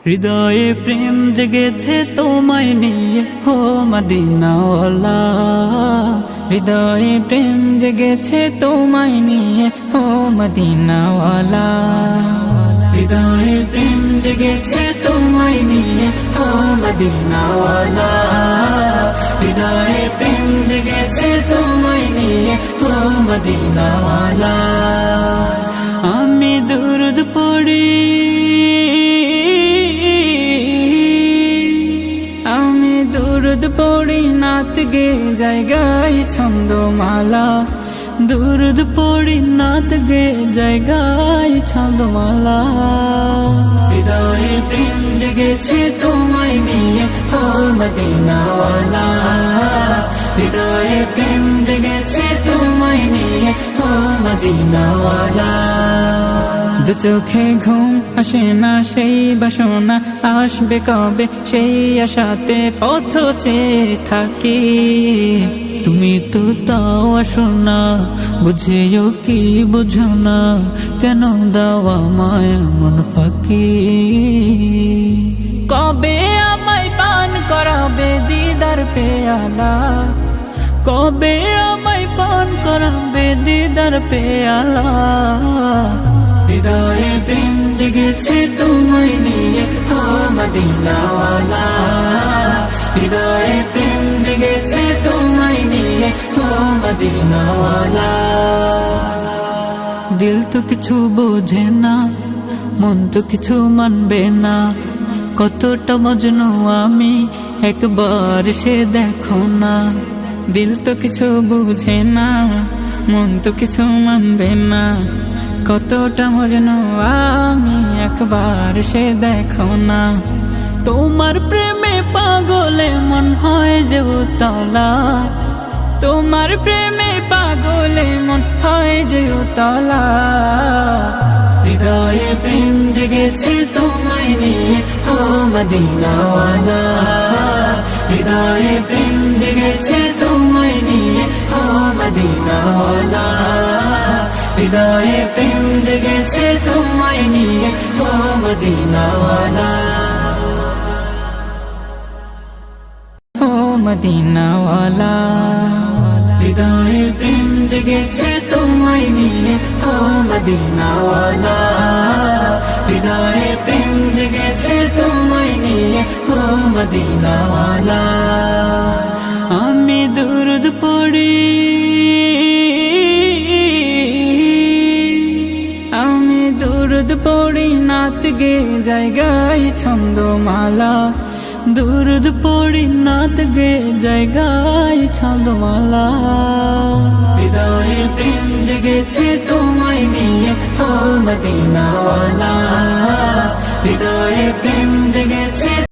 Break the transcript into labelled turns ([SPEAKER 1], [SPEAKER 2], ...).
[SPEAKER 1] হৃদয়ে প্রেম জেগেছে তোমায় নিয়ে হো মদিনাওয়ালা। হৃদয়ে প্রেম জেগেছে তোমায় নিয়ে হো মদিনাওয়ালা। হৃদয়ে প্রেম জেগেছে তোমায় নিয়ে হো মদিনাওয়ালা। হৃদয়ে প্রেম জেগেছে তোমায় নিয়ে হো মদিনাওয়ালা। আমি দুরুদ পড়ি, আমি দুরুদ পড়ি নাত গে জায়গায় ছন্দমালা। দুরুদ পড়ি নাত গে জায়গায় ছন্দমালা। হৃদয়ে প্রেম জেগেছে তোমায় নিয়ে হো মদিনাওয়ালা। হৃদয়ে প্রেম জেগেছে তোমায় নিয়ে হো মদিনাওয়ালা। দু চোখে ঘুম আসে না সেই বাসনা, আসবে কবে সেই আশাতে পথ চেয়ে থাকি। তুমি তো তাও আসো না, বুঝেও কি বুঝো না, কেন দাওয়া মায়া মন ফাঁকি। কবে আমায় পান করাবে দিদার পেয়ালা, কবে আমায় পান করাবে দিদার পেয়ালা। হৃদয়ে প্রেম জেগেছে তোমায় নিয়ে হো মদিনাওয়ালা। হৃদয়ে প্রেম জেগেছে তোমায় নিয়ে হো মদিনাওয়ালা। দিল তো কিছু বোঝে না, মন তো কিছু মানবে না, কতটা মজনু আমি একবার সে দেখো না। দিল তো কিছু বুঝে না, মন তো কিছু মানবে না, কতটা মজনু আমি একবার সে দেখো না। তোমার প্রেমে পাগলে মন হয় যে উতলা, তোমার প্রেমে পাগলে মন হয় যে উতলা। হৃদয়ে প্রেম জেগেছে তোমায় নিয়ে হো মদিনাওয়ালা। হৃদয়ে প্রেম জেগেছে তোমায় নিয়ে হো মদিনাওয়ালা। হৃদয়ে প্রেম জেগেছে তোমায় নিয়ে হো মদিনাওয়ালা। হো মদিনাওয়ালা। হৃদয়ে প্রেম জেগেছে তোমায় নিয়ে হো মদিনাওয়ালা। হৃদয়ে প্রেম জেগেছে তোমায় নিয়ে হো মদিনাওয়ালা। আমি দুরুদ পড়ি, আমি দুরুদ পড়ি নাত গে জায়গায় ছন্দমালা। দুরুদ পড়ি নাত গে জায়গায় ছন্দমালা। হৃদয়ে প্রেম জেগেছে তোমায় নিয়ে হো মদিনাওয়ালা। হৃদয়ে প্রেম